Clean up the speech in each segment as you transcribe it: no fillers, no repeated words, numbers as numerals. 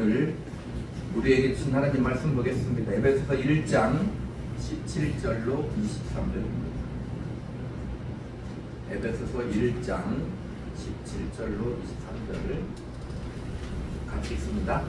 오늘 우리에게 주신 하나님 말씀 보겠습니다. 에베소서 1장 17절로 23절입니다. 에베소서 1장 17절로 23절을 같이 읽습니다.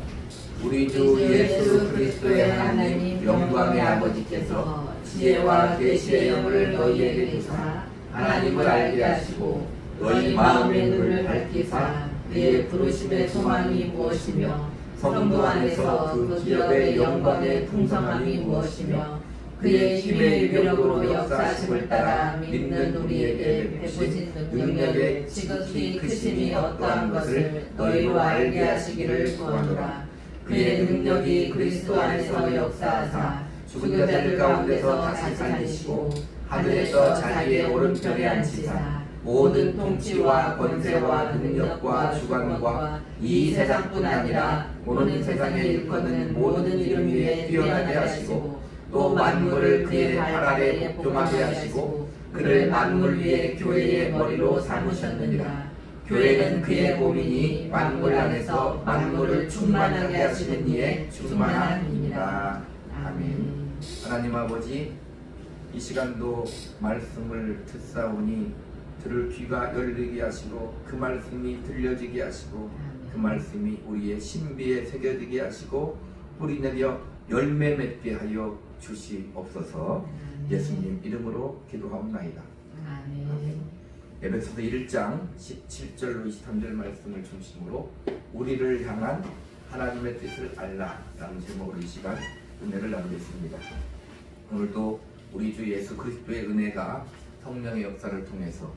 우리 주 예수 그리스도의 하나님 영광의 아버지께서 지혜와 계시의 영을 너희에게 주사 하나님을 알게 하시고 너희 마음의 눈을 밝히사 그의 부르심의 소망이 무엇이며 성도 안에서 그 기업의 영광의 풍성함이 무엇이며 그의 힘의 유력으로 역사하심을 따라 믿는 우리에게 베푸신 능력의 지극히 크심이 어떠한 것을 너희로 알게 하시기를 구하노라. 그의 능력이 그리스도 안에서 역사하사 죽은 자들 가운데서 다시 살리시고 하늘에서 자기의 오른편에 앉히사 모든 통치와 권세와 능력과 주관과 이 세상뿐 아니라 오는 세상에 일컫는 모든 이름 위에 뛰어나게 하시고 또 만물을 그의 발 아래 복종하게 하시고 그를 만물 위에 교회의 머리로 삼으셨느니라. 교회는 그의 몸이니 만물 안에서 만물을 충만하게 하시는 이의 충만함입니다. 아멘. 하나님 아버지, 이 시간도 말씀을 듣사오니 들을 귀가 열리게 하시고 그 말씀이 들려지게 하시고 그 말씀이 우리의 신비에 새겨지게 하시고 뿌리 내려 열매 맺게 하여 주시옵소서. 예수님 이름으로 기도하옵나이다. 아멘. 에베소서 1장 17절로 23절 말씀을 중심으로 우리를 향한 하나님의 뜻을 알라 라는 제목으로 이 시간 은혜를 나누겠습니다. 오늘도 우리 주 예수 그리스도의 은혜가 성령의 역사를 통해서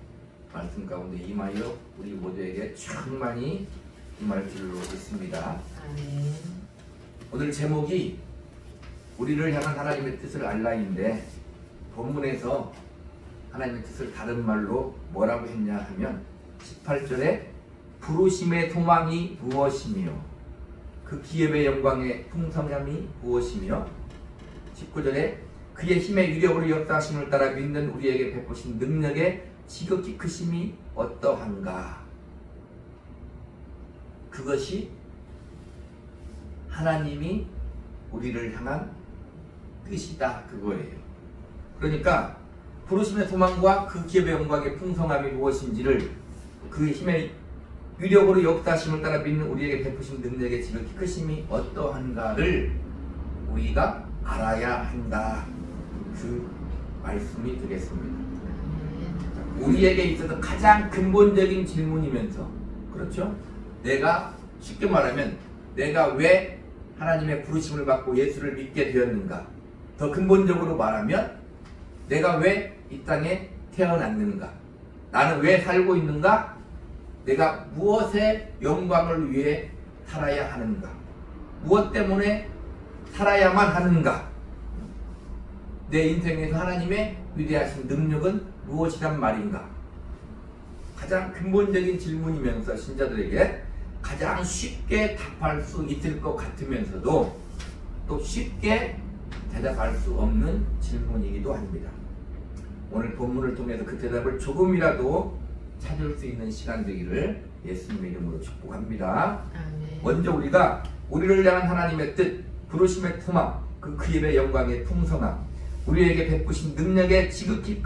말씀 가운데 임하여 우리 모두에게 충만히 임할 줄로 믿습니다. 아멘. 오늘 제목이 우리를 향한 하나님의 뜻을 알라인데 본문에서 하나님의 뜻을 다른 말로 뭐라고 했냐 하면 18절에 부르심의 소망이 무엇이며 그 기업의 영광의 풍성함이 무엇이며 19절에 그의 힘의 위력으로 역사하심을 따라 믿는 우리에게 베푸신 능력의 지극히 크심이 어떠한가. 그것이 하나님이 우리를 향한 뜻이다 그거예요. 그러니까 부르심의 소망과 그 기업의 영광의 풍성함이 무엇인지를 그 힘의 위력으로 역사하심을 따라 믿는 우리에게 베푸신 능력의 지극히 크심이 어떠한가를 우리가 알아야 한다. 그 말씀이 되겠습니다. 우리에게 있어서 가장 근본적인 질문이면서, 그렇죠? 내가 쉽게 말하면 내가 왜 하나님의 부르심을 받고 예수를 믿게 되었는가? 더 근본적으로 말하면 내가 왜 이 땅에 태어났는가? 나는 왜 살고 있는가? 내가 무엇의 영광을 위해 살아야 하는가? 무엇 때문에 살아야만 하는가? 내 인생에서 하나님의 위대하신 능력은 무엇이란 말인가? 가장 근본적인 질문이면서 신자들에게 가장 쉽게 답할 수 있을 것 같으면서도 또 쉽게 대답할 수 없는 질문이기도 합니다. 오늘 본문을 통해서 그 대답을 조금이라도 찾을 수 있는 시간 되기를 예수님의 이름으로 축복합니다. 아멘. 먼저 우리가 우리를 향한 하나님의 뜻, 부르심의 소망, 그 입의 영광의 풍성함, 우리에게 베푸신 능력의 지극히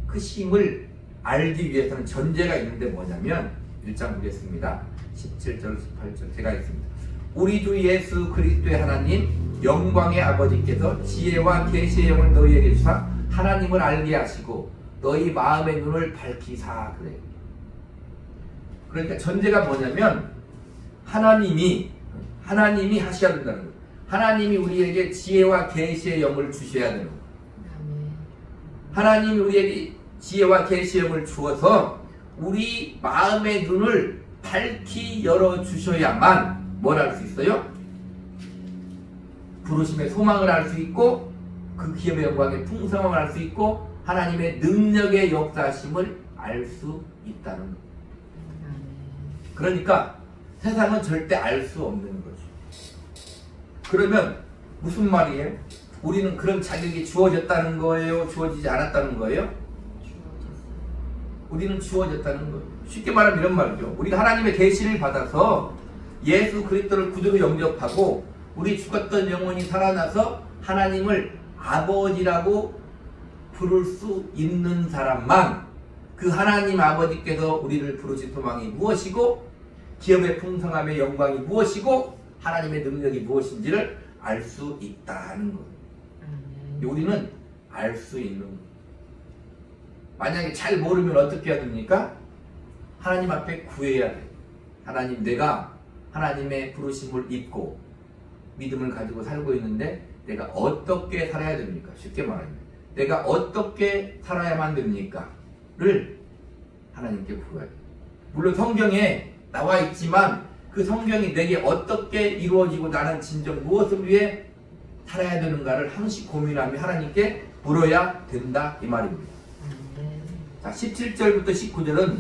크심을 알기 위해서는 전제가 있는데 뭐냐면 1장 보겠습니다. 17절 18절 제가 읽습니다. 우리 주 예수 그리스도의 하나님 영광의 아버지께서 지혜와 계시의 영을 너희에게 주사 하나님을 알게 하시고 너희 마음의 눈을 밝히사. 그래요. 그러니까 전제가 뭐냐면 하나님이 하셔야 된다는 거예요. 하나님이 우리에게 지혜와 계시의 영을 주셔야 되는 거예요. 하나님이 우리에게 지혜와 계시의 영을 주어서 우리 마음의 눈을 밝히 열어주셔야만 뭘 알 수 있어요? 부르심의 소망을 알 수 있고 그 기업의 영광의 풍성함을 알 수 있고 하나님의 능력의 역사심을 알 수 있다는 거예요. 그러니까 세상은 절대 알 수 없는 거죠. 그러면 무슨 말이에요? 우리는 그런 자격이 주어졌다는 거예요? 주어지지 않았다는 거예요? 우리는 주어졌다는 거예요. 쉽게 말하면 이런 말이죠. 우리가 하나님의 계시를 받아서 예수 그리스도를 구주로 영접하고 우리 죽었던 영혼이 살아나서 하나님을 아버지라고 부를 수 있는 사람만 그 하나님 아버지께서 우리를 부르신 소망이 무엇이고 기업의 풍성함의 영광이 무엇이고 하나님의 능력이 무엇인지를 알 수 있다는 것. 우리는 알 수 있는 것. 만약에 잘 모르면 어떻게 해야 됩니까? 하나님 앞에 구해야 돼. 하나님, 내가 하나님의 부르심을 입고 믿음을 가지고 살고 있는데 내가 어떻게 살아야 됩니까? 쉽게 말하면 내가 어떻게 살아야만 됩니까? 를 하나님께 물어야 돼. 물론 성경에 나와 있지만 그 성경이 내게 어떻게 이루어지고 나는 진정 무엇을 위해 살아야 되는가를 항시 고민하며 하나님께 물어야 된다 이 말입니다. 자, 17절부터 19절은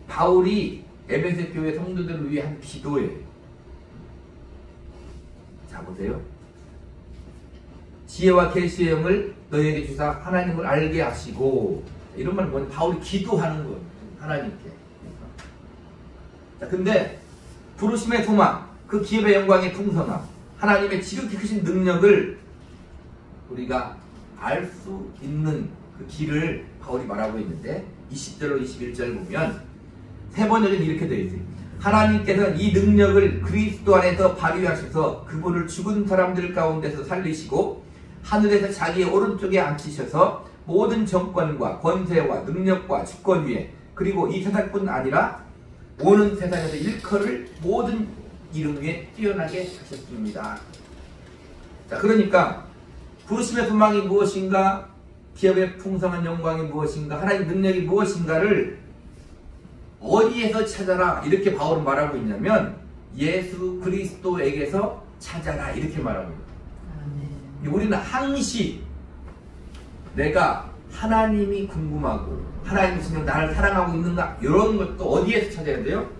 바울이 에베소 교회 성도들을 위해 한 기도예요. 자, 보세요. 지혜와 계시의 영을 너희에게 주사 하나님을 알게 하시고, 이런 말은 뭐냐? 바울이 기도하는 거예요. 하나님께. 자, 근데 부르심의 소망, 그 기업의 영광의 풍성함, 하나님의 지극히 크신 능력을 우리가 알 수 있는 그 길을 바울이 말하고 있는데 20절로 21절 보면 세 번역은 이렇게 되어 있어요. 하나님께서는 이 능력을 그리스도 안에서 발휘하셔서 그분을 죽은 사람들 가운데서 살리시고 하늘에서 자기의 오른쪽에 앉히셔서 모든 정권과 권세와 능력과 주권 위에 그리고 이 세상뿐 아니라 오는 세상에서 일컬을 모든 이름 위에 뛰어나게 하셨습니다. 자, 그러니까 부르심의 소망이 무엇인가, 기업의 풍성한 영광이 무엇인가, 하나님의 능력이 무엇인가를 어디에서 찾아라 이렇게 바울은 말하고 있냐면 예수 그리스도에게서 찾아라 이렇게 말하고 있어요. 우리는 항시 내가 하나님이 궁금하고 하나님이 진정 나를 사랑하고 있는가 이런 것도 어디에서 찾아야 돼요?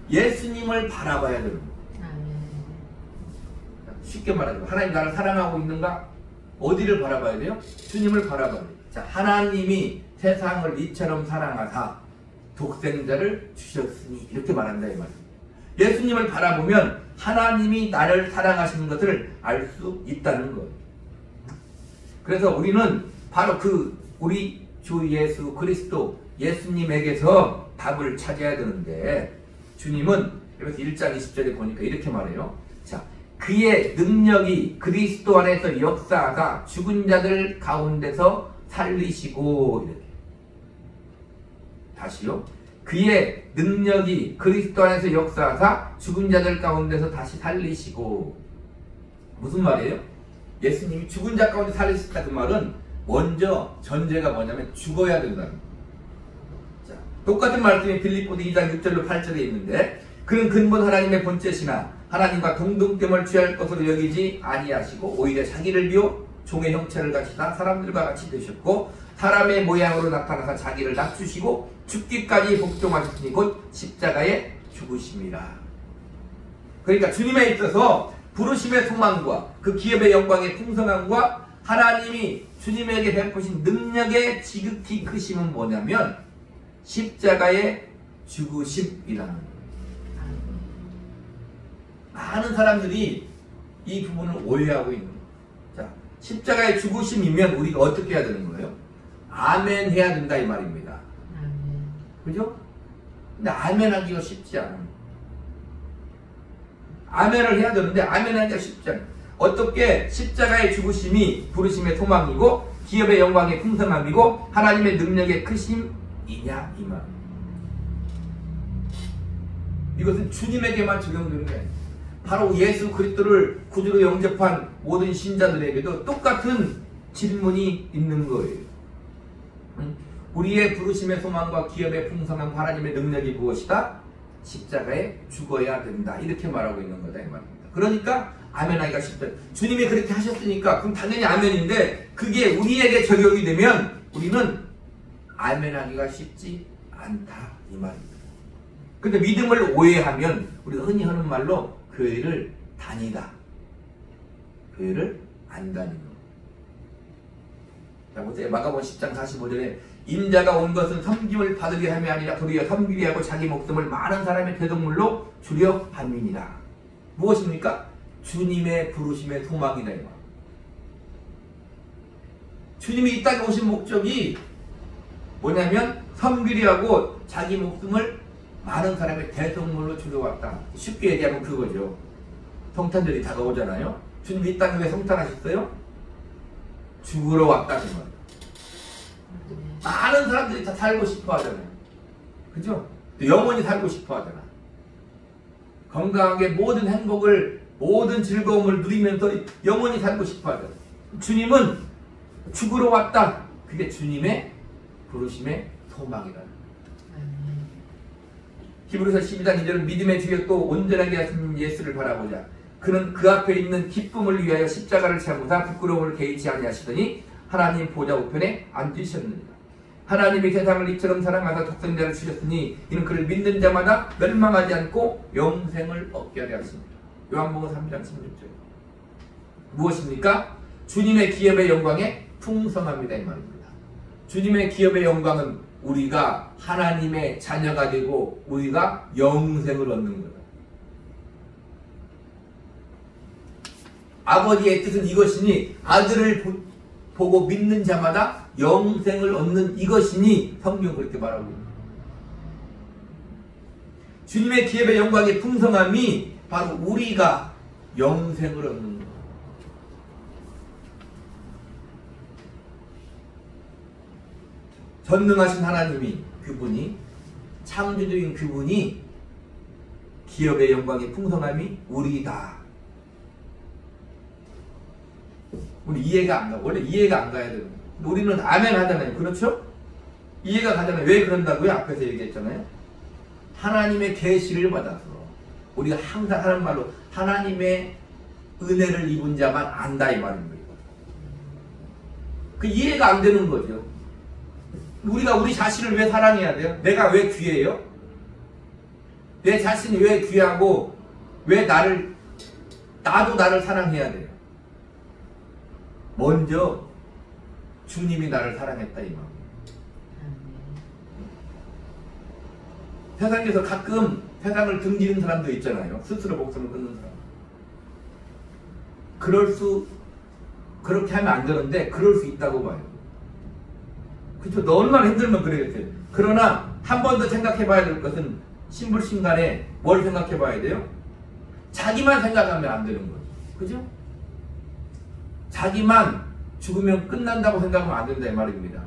예수님을 바라봐야 되는 거예요. 쉽게 말하자면 하나님 나를 사랑하고 있는가? 어디를 바라봐야 돼요? 주님을 바라봐야 돼요. 자, 하나님이 세상을 이처럼 사랑하사 독생자를 주셨으니 이렇게 말한다 이 말입니다. 예수님을 바라보면 하나님이 나를 사랑하시는 것을 알 수 있다는 거예요. 그래서 우리는 바로 그 우리 주 예수 그리스도 예수님에게서 답을 찾아야 되는데 주님은 여기서 1장 20절에 보니까 이렇게 말해요. 자, 그의 능력이 그리스도 안에서 역사하사 죽은 자들 가운데서 살리시고 이렇게. 다시요. 그의 능력이 그리스도 안에서 역사하사 죽은 자들 가운데서 다시 살리시고. 무슨 말이에요? 예수님이 죽은 자 가운데 살리시다 그 말은 먼저 전제가 뭐냐면 죽어야 된다는 거예요. 자, 똑같은 말씀이 빌립보서 2장 6절로 8절에 있는데 그는 근본 하나님의 본체시나 하나님과 동등됨을 취할 것으로 여기지 아니하시고 오히려 자기를 비워 종의 형체를 가지사 사람들과 같이 되셨고 사람의 모양으로 나타나사 자기를 낮추시고 죽기까지 복종하셨으니 곧 십자가에 죽으심이라. 그러니까 주님에 있어서 부르심의 소망과 그 기업의 영광의 풍성함과 하나님이 주님에게 베푸신 능력의 지극히 크심은 뭐냐면 십자가의 죽으심이라는 거예요. 많은 사람들이 이 부분을 오해하고 있는 거예요. 자, 십자가의 죽으심이면 우리가 어떻게 해야 되는 거예요? 아멘 해야 된다 이 말입니다. 그죠? 근데 아멘 하기가 쉽지 않아요. 아멘을 해야 되는데 아멘 하기가 쉽지 않아요. 어떻게 십자가의 죽으심이 부르심의 소망이고 기업의 영광의 풍성함이고 하나님의 능력의 크심이냐 이 말. 이것은 주님에게만 적용되는 게 아니에요. 바로 예수 그리스도를 구주로 영접한 모든 신자들에게도 똑같은 질문이 있는 거예요. 우리의 부르심의 소망과 기업의 풍성함 하나님의 능력이 무엇이다? 십자가에 죽어야 된다. 이렇게 말하고 있는 거다 이 말입니다. 그러니까 아멘하기가 쉽다. 주님이 그렇게 하셨으니까 그럼 당연히 아멘인데 그게 우리에게 적용이 되면 우리는 아멘하기가 쉽지 않다 이 말입니다. 근데 믿음을 오해하면 우리가 흔히 하는 말로 교회를 다니다. 교회를 안 다니는 거. 자, 보세요. 마가복음 10장 45절에 인자가 온 것은 섬김을 받으려 함이 아니라 도리어 섬기려 하고 자기 목숨을 많은 사람의 대동물로 주려 함이니라. 무엇입니까? 주님의 부르심의 소망이다 이 말. 주님이 이 땅에 오신 목적이 뭐냐면 섬기려고 자기 목숨을 많은 사람의 대성물로 주려왔다. 쉽게 얘기하면 그거죠. 성탄절이 다가오잖아요. 주님이 이 땅에 왜 성탄하셨어요? 죽으러 왔다는 말. 많은 사람들이 다 살고 싶어 하잖아요. 그죠? 영원히 살고 싶어 하잖아. 건강하게 모든 행복을, 모든 즐거움을 누리면서 영원히 살고 싶어 하잖아. 주님은 죽으러 왔다. 그게 주님의 부르심의 소망이다. 히브리서 12장 2절은 믿음의 주여 또 온전하게 하신 예수를 바라보자. 그는 그 앞에 있는 기쁨을 위하여 십자가를 참으사 부끄러움을 개의치 아니하시더니 하나님 보좌 우편에 앉으셨느니라. 하나님이 세상을 이처럼 사랑하사 독생자를 주셨으니 이는 그를 믿는 자마다 멸망하지 않고 영생을 얻게 하려 하십니다. 요한복음 3장 16절. 무엇입니까? 주님의 기업의 영광에 풍성합니다 이 말입니다. 주님의 기업의 영광은 우리가 하나님의 자녀가 되고 우리가 영생을 얻는 거다. 아버지의 뜻은 이것이니 아들을 보고 믿는 자마다 영생을 얻는 이것이니 성경은 그렇게 말하고 있습니다. 주님의 기업의 영광의 풍성함이 바로 우리가 영생을 얻는 것. 전능하신 하나님이 그분이 창조주인 그분이 기업의 영광의 풍성함이 우리다. 우리 이해가 안 가. 원래 이해가 안 가야 돼요. 우리는 아멘 하잖아요. 그렇죠? 이해가 가잖아요. 왜 그런다고요? 앞에서 얘기했잖아요. 하나님의 계시를 받아서 우리가 항상 하는 말로 하나님의 은혜를 입은 자만 안다 이 말입니다. 그 이해가 안 되는 거죠. 우리가 우리 자신을 왜 사랑해야 돼요? 내가 왜 귀해요? 내 자신이 왜 귀하고 왜 나도 나를 사랑해야 돼요? 먼저 주님이 나를 사랑했다 이 말. 세상에서 가끔 세상을 등지는 사람도 있잖아요. 스스로 목숨을 끊는 사람. 그렇게 하면 안 되는데 그럴 수 있다고 봐요. 그렇죠? 너 얼마나 힘들면 그러겠어요. 그러나 한 번 더 생각해 봐야 될 것은 신불신간에 뭘 생각해 봐야 돼요? 자기만 생각하면 안 되는 거죠. 그죠? 자기만 죽으면 끝난다고 생각하면 안 된다 이 말입니다.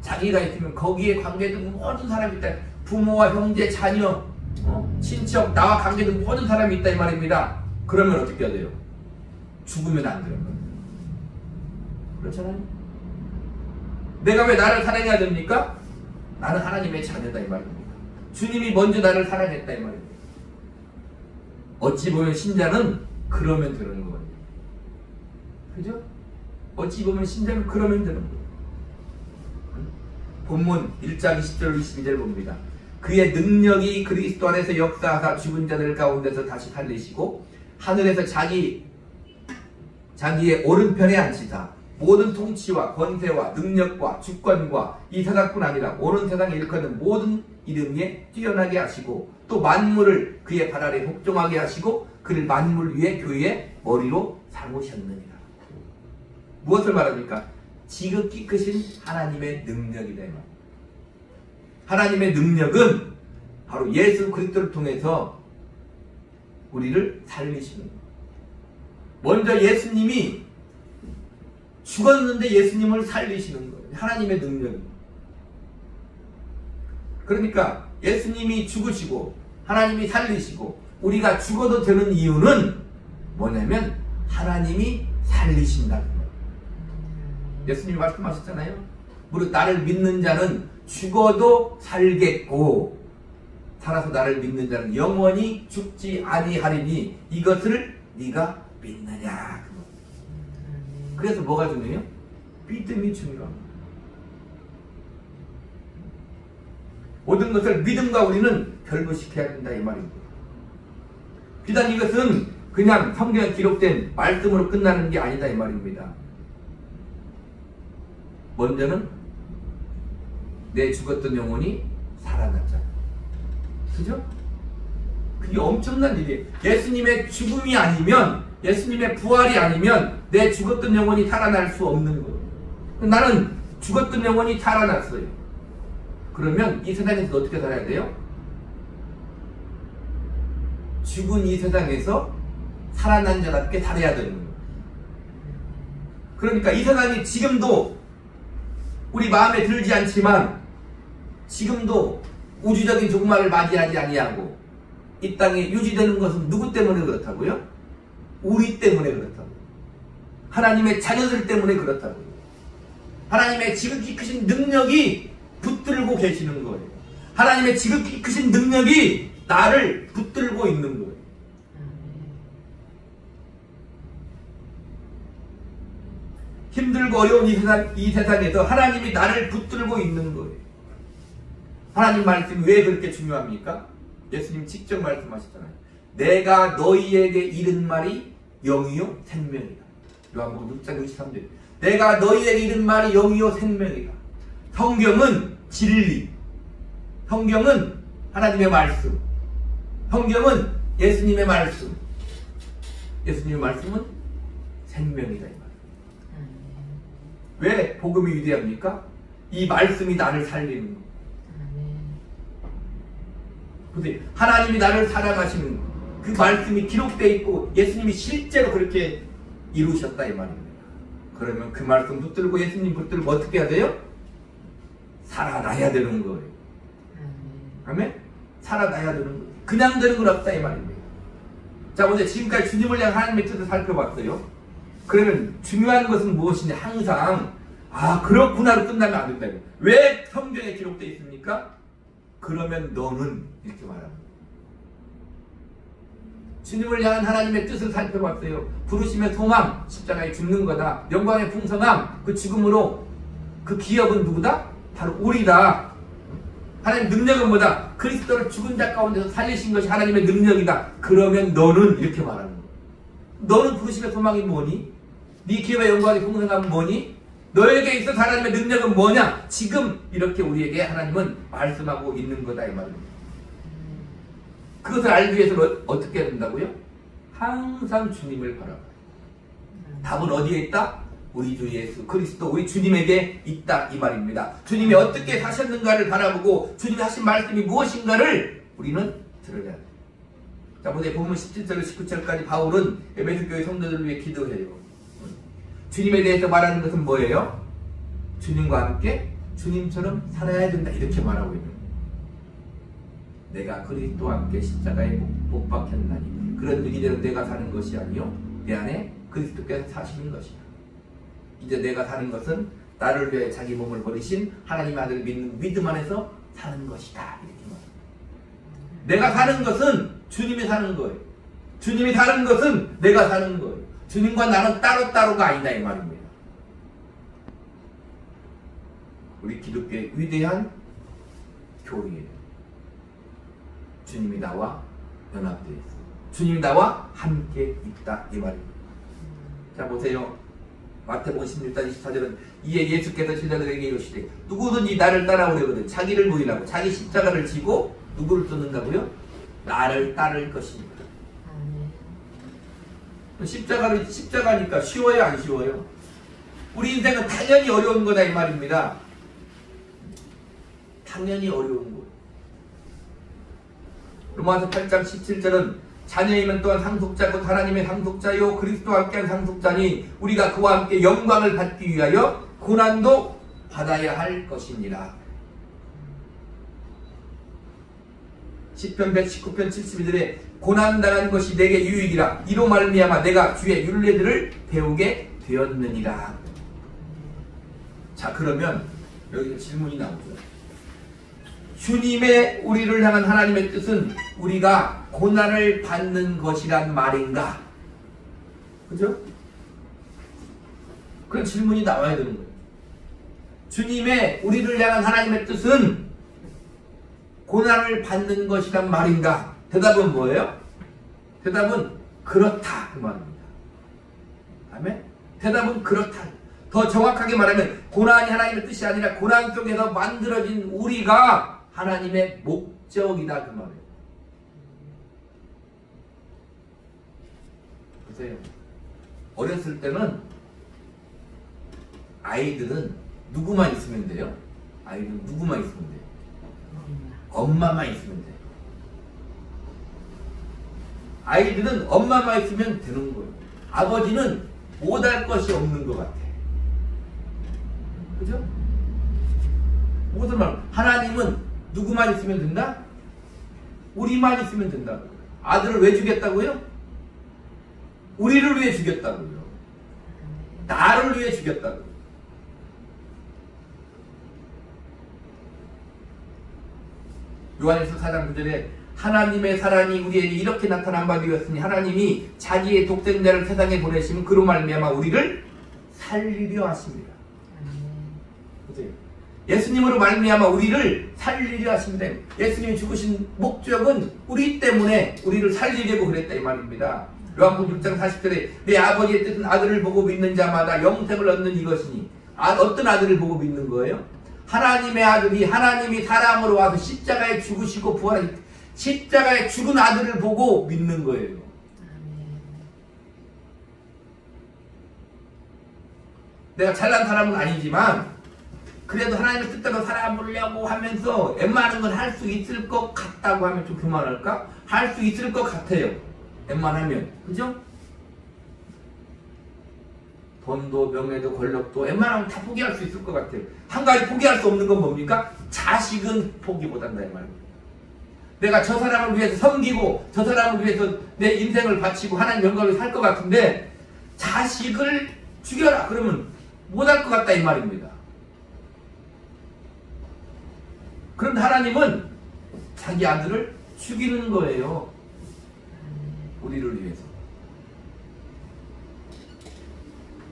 자기가 있으면 거기에 관계된 모든 사람이 있다. 부모와 형제, 자녀, 친척, 나와 관계된 모든 사람이 있다 이 말입니다. 그러면 어떻게 해야 돼요? 죽으면 안 되는 거예요. 그렇잖아요. 내가 왜 나를 사랑해야 됩니까? 나는 하나님의 자녀다 이 말입니다. 주님이 먼저 나를 사랑했다 이 말입니다. 어찌 보면 신자는 그러면 되는 거예요. 그죠? 어찌 보면 신자는 그러면 되는 거예요. 본문 1장 20절 22절 봅니다. 그의 능력이 그리스도 안에서 역사하사 죽은 자들 가운데서 다시 살리시고 하늘에서 자기의 오른편에 앉히사 모든 통치와 권세와 능력과 주권과 이 세상뿐 아니라 온 세상에 일컫는 모든 이름 위에 뛰어나게 하시고 또 만물을 그의 발 아래 복종하게 하시고 그를 만물 위에 교회의 머리로 삼으셨느니라. 무엇을 말합니까? 지극히 크신 하나님의 능력이다. 하나님의 능력은 바로 예수 그리스도를 통해서 우리를 살리시는 거예요. 먼저 예수님이 죽었는데 예수님을 살리시는 거예요. 하나님의 능력입니다. 그러니까 예수님이 죽으시고 하나님이 살리시고 우리가 죽어도 되는 이유는 뭐냐면 하나님이 살리신다는 거예요. 예수님이 말씀하셨잖아요. 무릇 나를 믿는 자는 죽어도 살겠고 살아서 나를 믿는 자는 영원히 죽지 아니하리니 이것을 네가 믿느냐. 그래서 뭐가 중요해요? 믿음이 중요합니다. 모든 것을 믿음과 우리는 결부시켜야 된다 이 말입니다. 비단 이것은 그냥 성경에 기록된 말씀으로 끝나는 게 아니다 이 말입니다. 먼저는 내 죽었던 영혼이 살아났잖아. 그죠? 그게 엄청난 일이에요. 예수님의 죽음이 아니면, 예수님의 부활이 아니면 내 죽었던 영혼이 살아날 수 없는 거예요. 나는 죽었던 영혼이 살아났어요. 그러면 이 세상에서 어떻게 살아야 돼요? 죽은 이 세상에서 살아난 자답게 살아야 되는 거예요. 그러니까 이 세상이 지금도 우리 마음에 들지 않지만 지금도 우주적인 종말을 맞이하지 아니하고 이 땅에 유지되는 것은 누구 때문에 그렇다고요? 우리 때문에 그렇다고요. 하나님의 자녀들 때문에 그렇다고요. 하나님의 지극히 크신 능력이 붙들고 계시는 거예요. 하나님의 지극히 크신 능력이 나를 붙들고 있는 거예요. 힘들고 어려운 이 세상에서 하나님이 나를 붙들고 있는 거예요. 하나님 말씀이 왜 그렇게 중요합니까? 예수님 직접 말씀하셨잖아요. 내가 너희에게 이른 말이 영이요 생명이다. 요한복음 6장 63절. 내가 너희에게 이른 말이 영이요 생명이다. 성경은 진리, 성경은 하나님의 말씀, 성경은 예수님의 말씀, 예수님의 말씀은 생명이다. 이 말. 왜 복음이 위대합니까? 이 말씀이 나를 살리는 거. 근데 하나님이 나를 사랑하시는 거. 그 말씀이 기록되어 있고 예수님이 실제로 그렇게 이루셨다 이 말입니다. 그러면 그 말씀 붙들고 예수님 붙들고 어떻게 해야 돼요? 살아나야 되는 거예요. 아멘? 살아나야 되는 거예요. 그냥 되는 건 없다 이 말입니다. 자, 오늘 지금까지 주님을 향한 하나님의 뜻을 살펴봤어요. 그러면 중요한 것은 무엇이냐? 항상 그렇구나로 끝나면 안 된다. 왜 성경에 기록되어 있습니까? 그러면 너는 이렇게 말합니다. 주님을 향한 하나님의 뜻을 살펴봤어요. 부르심의 소망, 십자가에 죽는 거다. 영광의 풍성함, 그 죽음으로 그 기업은 누구다? 바로 우리다. 하나님 능력은 뭐다? 그리스도를 죽은 자 가운데서 살리신 것이 하나님의 능력이다. 그러면 너는 이렇게 말하는 거야. 너는 부르심의 소망이 뭐니? 네 기업의 영광의 풍성함은 뭐니? 너에게 있어서 하나님의 능력은 뭐냐? 지금 이렇게 우리에게 하나님은 말씀하고 있는 거다 이 말입니다. 그것을 알기 위해서 어떻게 해야 된다고요? 항상 주님을 바라봐요. 답은 어디에 있다? 우리 주 예수 그리스도 우리 주님에게 있다 이 말입니다. 주님이 어떻게 사셨는가를 바라보고 주님이 하신 말씀이 무엇인가를 우리는 들어야 돼요. 자, 보면 17절로 19절까지 바울은 에베소 교회 성도들을 위해 기도해요. 주님에 대해서 말하는 것은 뭐예요? 주님과 함께 주님처럼 살아야 된다 이렇게 말하고 있는 거예요. 내가 그리스도와 함께 십자가에 못 박혔나니 그런 이대로 내가 사는 것이 아니요 내 안에 그리스도께서 사시는 것이다. 이제 내가 사는 것은 나를 위해 자기 몸을 버리신 하나님의 아들을 믿는 믿음 안에서 사는 것이다 이렇게 말합니다. 내가 사는 것은 주님이 사는 거예요. 주님이 사는 것은 내가 사는 거예요. 주님과 나는 따로따로가 아니다 이 말입니다. 우리 기독교의 위대한 교리예요. 주님이 나와 연합되어 있어. 주님이 나와 함께 있다 이 말입니다. 자, 보세요. 마태복음 16장 24절은 이에 예수께서 제자들에게 이르시되 누구든지 나를 따라오려거든 자기를 부인하고 자기 십자가를 지고 누구를 쫓는다고요? 나를 따를 것입니다. 십자가니까 쉬워요 안 쉬워요? 우리 인생은 당연히 어려운 거다 이 말입니다. 당연히 어려운 거. 로마서 8장 17절은 자녀이면 또한 상속자 곧 하나님의 상속자요 그리스도와 함께한 상속자니 우리가 그와 함께 영광을 받기 위하여 고난도 받아야 할 것이니라. 시편 119편 72절에 고난당한 것이 내게 유익이라 이로 말미암아 내가 주의 율례들을 배우게 되었느니라. 자, 그러면 여기 질문이 나오죠. 주님의 우리를 향한 하나님의 뜻은 우리가 고난을 받는 것이란 말인가? 그죠? 그런 질문이 나와야 되는 거예요. 주님의 우리를 향한 하나님의 뜻은 고난을 받는 것이란 말인가? 대답은 뭐예요? 대답은 그렇다 그 말입니다. 아멘? 대답은 그렇다. 더 정확하게 말하면 고난이 하나님의 뜻이 아니라 고난 속에서 만들어진 우리가 하나님의 목적이다 그 말이에요. 보세요. 어렸을 때는 아이들은 누구만 있으면 돼요? 아이들은 누구만 있으면 돼요? 엄마만 있으면 돼요. 아이들은 엄마만 있으면 되는 거예요. 아버지는 못할 것이 없는 것 같아. 그죠? 무슨 말? 하나님은 누구만 있으면 된다? 우리만 있으면 된다고. 아들을 왜 주겠다고요? 우리를 위해 주겠다고요. 나를 위해 주겠다고요. 요한일서 4장 9절에 하나님의 사랑이 우리에게 이렇게 나타난 바 되었으니 하나님이 자기의 독생자를 세상에 보내시면 그로 말미암아 우리를 살리려 하십니다. 보세요. 예수님으로 말미암아 우리를 살리려 하십니다. 예수님이 죽으신 목적은 우리 때문에 우리를 살리려고 그랬다 이 말입니다. 요한복음 6장 40절에 내 아버지의 뜻은 아들을 보고 믿는 자마다 영생을 얻는 이것이니 어떤 아들을 보고 믿는 거예요? 하나님의 아들이 하나님이 사람으로 와서 십자가에 죽으시고 부활하신 십자가에 죽은 아들을 보고 믿는 거예요. 내가 잘난 사람은 아니지만 그래도 하나님의 뜻대로 살아보려고 하면서 웬만한 건 할 수 있을 것 같다고 하면 좀 그만할까? 할 수 있을 것 같아요. 웬만하면. 그죠? 돈도 명예도 권력도 웬만하면 다 포기할 수 있을 것 같아요. 한 가지 포기할 수 없는 건 뭡니까? 자식은 포기 못한다 이 말이에요. 내가 저 사람을 위해서 섬기고 저 사람을 위해서 내 인생을 바치고 하나님 영광을 살 것 같은데 자식을 죽여라 그러면 못할 것 같다 이 말입니다. 그런데 하나님은 자기 아들을 죽이는 거예요. 우리를 위해서.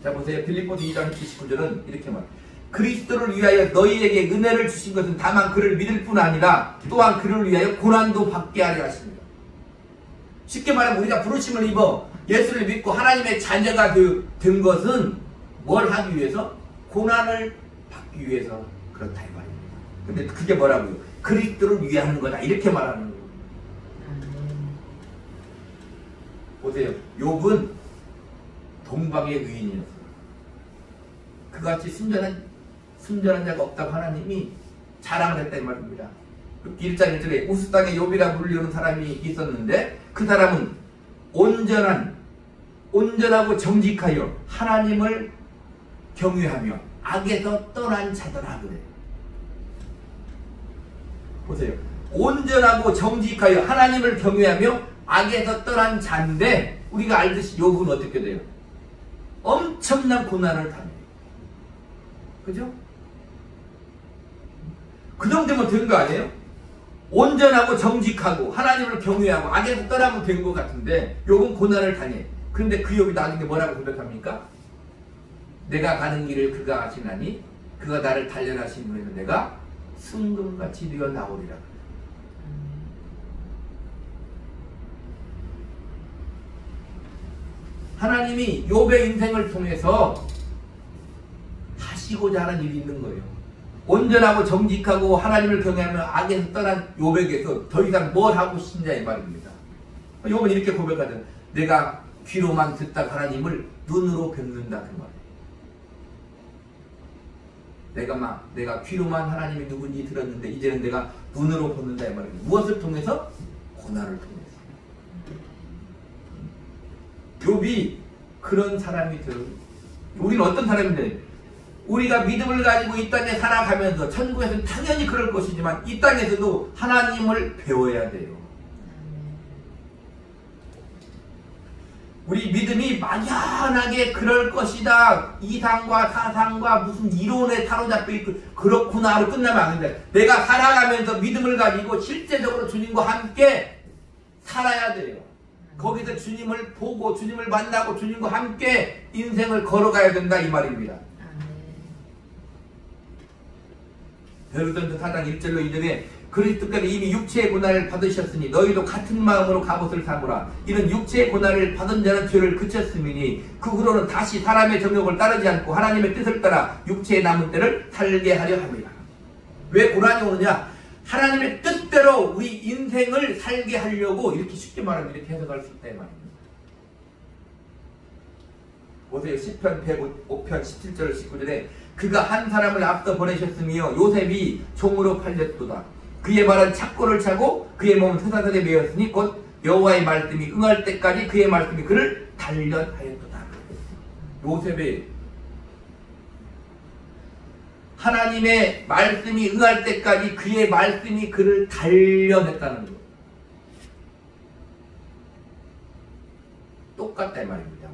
자 보세요. 빌립보서 2장 29절은 이렇게 말합니다. 그리스도를 위하여 너희에게 은혜를 주신 것은 다만 그를 믿을 뿐 아니라 또한 그를 위하여 고난도 받게 하려 하십니다. 쉽게 말하면 우리가 부르심을 입어 예수를 믿고 하나님의 자녀가 된 것은 뭘 하기 위해서? 고난을 받기 위해서 그렇다 이 말입니다. 근데 그게 뭐라고요? 그리스도를 위해 하는 거다 이렇게 말하는 거예요. 보세요. 욥은 동방의 의인이었어요. 그같이 순전한 자가 없다고 하나님이 자랑을 했다 이 말입니다. 1장 1절에 우스 땅에 욥이라 불리우는 사람이 있었는데 그 사람은 온전하고 정직하여 하나님을 경외하며 악에서 떠난 자더라 그래. 보세요. 온전하고 정직하여 하나님을 경외하며 악에서 떠난 자인데 우리가 알듯이 욥은 어떻게 돼요? 엄청난 고난을 당해요. 그죠? 그 정도면 된 거 아니에요? 온전하고 정직하고 하나님을 경외하고 악에서 떠나면 된 것 같은데 욥은 고난을 당해. 그런데 그 욥이 나중에 뭐라고 고백합니까? 내가 가는 길을 그가 아시나니 그가 나를 단련하신 분에서 내가 순금같이 되어 나오리라. 하나님이 욥의 인생을 통해서 하시고자 하는 일이 있는 거예요. 온전하고 정직하고 하나님을 경외하며 악에서 떠난 욥에게서 더 이상 뭘 하고 싶냐 이 말입니다. 욥은 이렇게 고백하잖아요. 내가 귀로만 듣다가 하나님을 눈으로 뵙는다 그 말이에요. 내가 귀로만 하나님이 누군지 들었는데 이제는 내가 눈으로 보는다 이 말입니다. 무엇을 통해서? 고난을 통해서. 욥이 그런 사람이 되는. 우리는 어떤 사람인데? 우리가 믿음을 가지고 이 땅에 살아가면서 천국에서는 당연히 그럴 것이지만 이 땅에서도 하나님을 배워야 돼요. 우리 믿음이 막연하게 그럴 것이다. 이상과 사상과 무슨 이론에 사로잡혀 있고 그렇구나 하고 끝나면 안 된다. 내가 살아가면서 믿음을 가지고 실제적으로 주님과 함께 살아야 돼요. 거기서 주님을 보고 주님을 만나고 주님과 함께 인생을 걸어가야 된다 이 말입니다. 베드로전서 4장 1절로 2절에 그리스도께서 이미 육체의 고난을 받으셨으니 너희도 같은 마음으로 갑옷을 삼으라. 이는 육체의 고난을 받은 자는 죄를 그쳤음이니 그 후로는 다시 사람의 정욕을 따르지 않고 하나님의 뜻을 따라 육체의 남은 때를 살게 하려 합니다. 왜 고난이 오느냐? 하나님의 뜻대로 우리 인생을 살게 하려고 이렇게 쉽게 말하면 이렇게 해석할 수 있다 이 말입니다. 보세요. 10편 105편 17절 19절에 그가 한 사람을 앞서 보내셨으며 요셉이 종으로 팔렸도다. 그의 발은 착고를 차고 그의 몸은 쇠사슬에 매였으니 곧 여호와의 말씀이 응할 때까지 그의 말씀이 그를 단련하였도다. 요셉의 하나님의 말씀이 응할 때까지 그의 말씀이 그를 단련했다는 거. 똑같다 이 말입니다.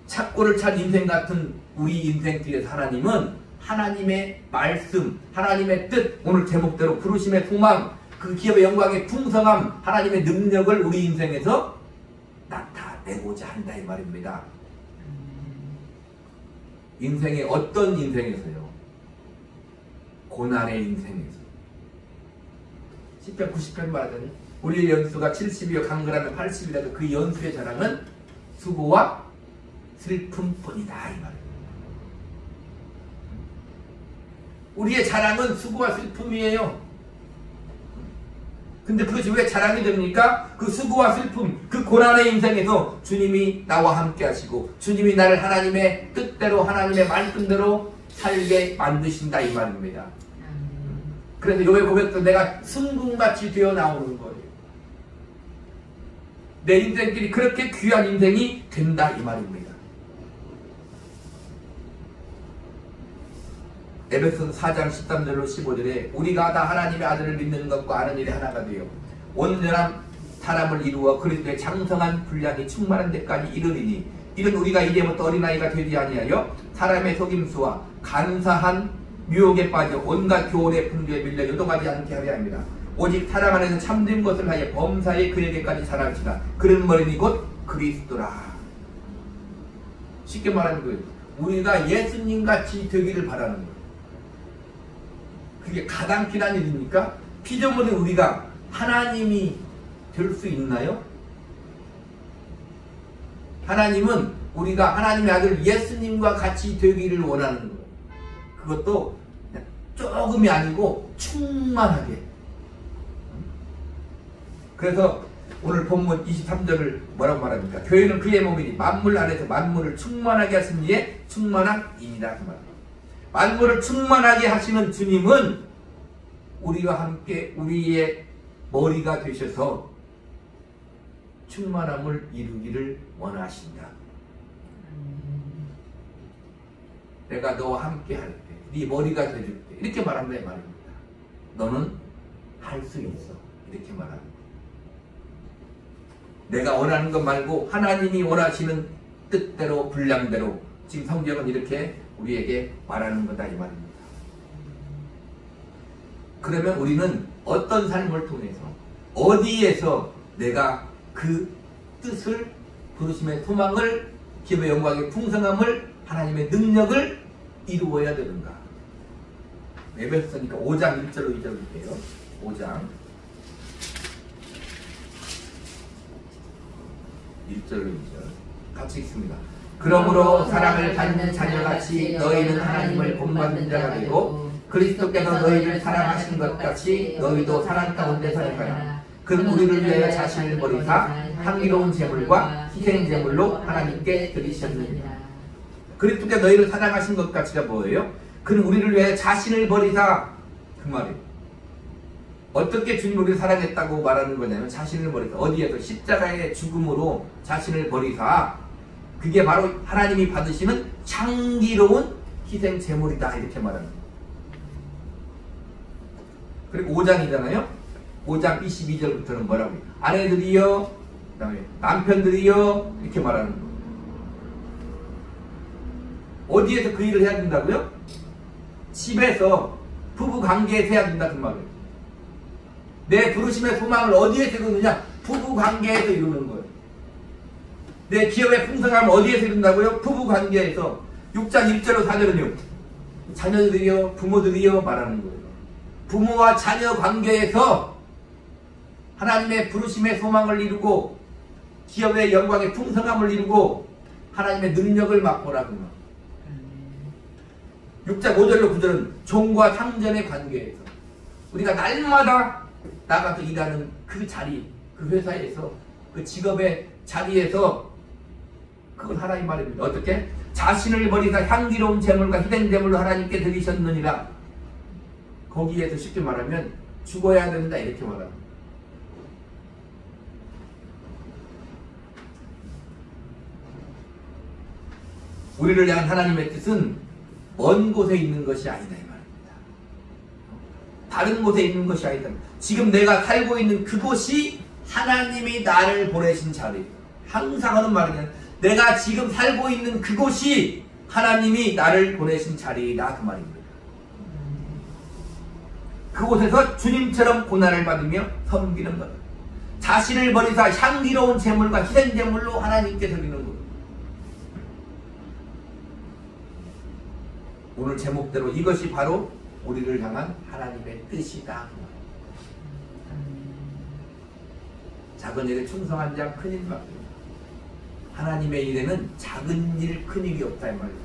착고를 찬 인생 같은 우리 인생길에서 하나님은 하나님의 말씀, 하나님의 뜻, 오늘 제목대로 부르심의 소망, 그 기업의 영광의 풍성함, 하나님의 능력을 우리 인생에서 나타내고자 한다 이 말입니다. 인생의 어떤 인생에서요? 고난의 인생에서. 10편 90편 말하자니 우리의 연수가 70이요 강건하면 80이라도 그 연수의 자랑은 수고와 슬픔뿐이다 이 말입니다. 우리의 자랑은 수고와 슬픔이에요. 근데 그것이 왜 자랑이 됩니까? 그 수고와 슬픔, 그 고난의 인생에서 주님이 나와 함께 하시고 주님이 나를 하나님의 뜻대로 하나님의 말씀대로 살게 만드신다 이 말입니다. 그래서 요의 고백도 내가 승분같이 되어 나오는 거예요. 내 인생길이 그렇게 귀한 인생이 된다 이 말입니다. 에베소서 4장 13절로 15절에 우리가 다 하나님의 아들을 믿는 것과 아는 일이 하나가 되어 온전한 사람을 이루어 그리스도의 장성한 분량이 충만한 데까지 이르리니 이는 우리가 이제부터 어린아이가 되지 아니하여 사람의 속임수와 간사한 유혹에 빠져 온갖 교훈의 풍조에 밀려 요동하지 않게 하려 합니다. 오직 사람 안에서 참된 것을 하여 범사에 그에게까지 자랄지라. 그런 머리니 곧 그리스도라. 쉽게 말하는 거예요. 우리가 예수님같이 되기를 바라는 거예요. 그게 가당키란 일입니까? 피조물이 우리가 하나님이 될 수 있나요? 하나님은 우리가 하나님의 아들 예수님과 같이 되기를 원하는 거예요. 그것도 조금이 아니고 충만하게. 그래서 오늘 본문 23절을 뭐라고 말합니까? 교회는 그의 몸이니 만물 안에서 만물을 충만하게 하신 이의 충만한 이니다. 그 말입니다. 만물을 충만하게 하시는 주님은 우리와 함께 우리의 머리가 되셔서 충만함을 이루기를 원하신다. 내가 너와 함께 할 때, 네 머리가 되줄 때 이렇게 말한다 이 말입니다. 너는 할 수 있어 이렇게 말합니다. 내가 원하는 것 말고 하나님이 원하시는 뜻대로 분량대로 지금 성경은 이렇게 우리에게 말하는 거다 이 말입니다. 그러면 우리는 어떤 삶을 통해서 어디에서 내가 그 뜻을 부르심의 소망을 기업의 영광의 풍성함을 하나님의 능력을 이루어야 되는가? 에베소서니까 5장 1절로 2절일게요. 5장 1절로 2절 같이 읽습니다. 그러므로 사랑을 받는 자녀같이 너희는 하나님을 본받는 자가 되고 그리스도께서 너희를 사랑하신 것 같이 너희도 사랑 가운데 살아가라. 그는 우리를 위하여 자신을 버리사 향기로운 제물과 희생 제물로 하나님께 드리셨느니라. 그리스도께서 너희를 사랑하신 것 같이가 뭐예요? 그는 우리를 위하여 자신을 버리사 그 말이에요. 어떻게 주님 우리를 사랑했다고 말하는 거냐면 자신을 버리사 어디에서 십자가의 죽음으로 자신을 버리사 그게 바로 하나님이 받으시는 향기로운 희생 제물이다 이렇게 말하는 거예요. 그리고 5장이잖아요. 5장 22절부터는 뭐라고 해요? 아내들이여 그 다음에 남편들이여 이렇게 말하는 거예요. 어디에서 그 일을 해야 된다고요? 집에서 부부관계에서 해야 된다 그 말이에요. 내 부르심의 소망을 어디에서 이루느냐? 부부관계에서 이루는 거예요. 내 기업의 풍성함을 어디에서 이룬다고요? 부부관계에서. 6장 1절로 4절은요 자녀들이여 부모들이여 말하는 거예요. 부모와 자녀 관계에서 하나님의 부르심의 소망을 이루고 기업의 영광의 풍성함을 이루고 하나님의 능력을 맛보라고. 6장 5절로 9절은 종과 상전의 관계에서 우리가 날마다 나가서 일하는 그 자리, 그 회사에서 그 직업의 자리에서 그건 하나님 말입니다. 어떻게? 자신을 버리사 향기로운 제물과 희생 제물로 하나님께 드리셨느니라. 거기에서 쉽게 말하면 죽어야 된다 이렇게 말합니다. 우리를 향한 하나님의 뜻은 먼 곳에 있는 것이 아니다 이 말입니다. 다른 곳에 있는 것이 아니다. 지금 내가 살고 있는 그곳이 하나님이 나를 보내신 자리. 항상 하는 말이냐, 내가 지금 살고 있는 그곳이 하나님이 나를 보내신 자리다 그 말입니다. 그곳에서 주님처럼 고난을 받으며 섬기는 것, 자신을 버리사 향기로운 제물과 희생 제물로 하나님께 드리는 것. 오늘 제목대로 이것이 바로 우리를 향한 하나님의 뜻이다. 작은 일에 충성한 자 큰 일 받습니다. 하나님의 일에는 작은 일 큰 일이 없다 이 말입니다.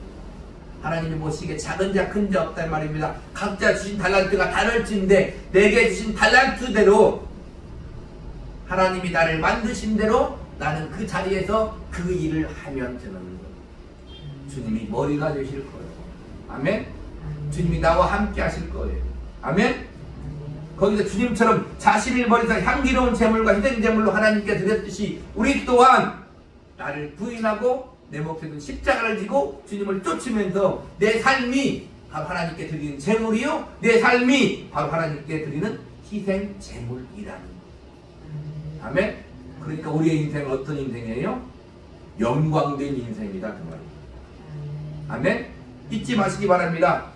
하나님이 보시기에 작은 자 큰 자 없다 이 말입니다. 각자 주신 달란트가 다를진데 내게 주신 달란트대로 하나님이 나를 만드신 대로 나는 그 자리에서 그 일을 하면 되는 거예요. 주님이 머리가 되실 거예요. 아멘. 주님이 나와 함께 하실 거예요. 아멘. 거기서 주님처럼 자신을 버리사 향기로운 제물과 희생 제물로 하나님께 드렸듯이 우리 또한 나를 부인하고 내 목에 든 십자가를 지고 주님을 쫓으면서 내 삶이 바로 하나님께 드리는 제물이요, 내 삶이 바로 하나님께 드리는 희생 제물이라는 거예요. 아멘. 그러니까 우리의 인생은 어떤 인생이에요? 영광된 인생이다 그 말이에요. 아멘. 잊지 마시기 바랍니다.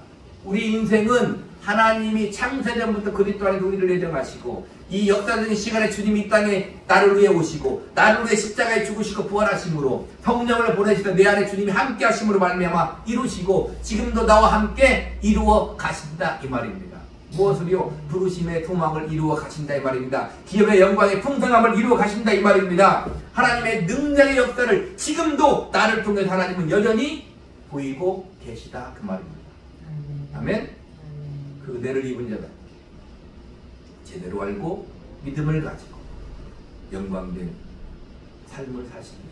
우리 인생은 하나님이 창세전부터 그리스도 안에서 우리를 예정하시고 이 역사적인 시간에 주님이 이 땅에 나를 위해 오시고 나를 위해 십자가에 죽으시고 부활하심으로 성령을 보내시던 내 안에 주님이 함께 하심으로 말미암아 이루시고 지금도 나와 함께 이루어 가신다 이 말입니다. 무엇을요? 부르심의 소망을 이루어 가신다 이 말입니다. 기업의 영광의 풍성함을 이루어 가신다 이 말입니다. 하나님의 능력의 역사를 지금도 나를 통해 하나님은 여전히 보이고 계시다 그 말입니다. 아멘. 그 은혜를 입은 자다. 제대로 알고 믿음을 가지고 영광된 삶을 사시기를,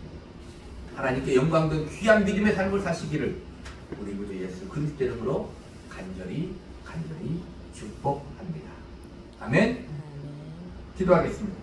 하나님께 영광된 귀한 믿음의 삶을 사시기를 우리 구주 예수 그리스도 이름으로 간절히 축복합니다. 아멘. 기도하겠습니다.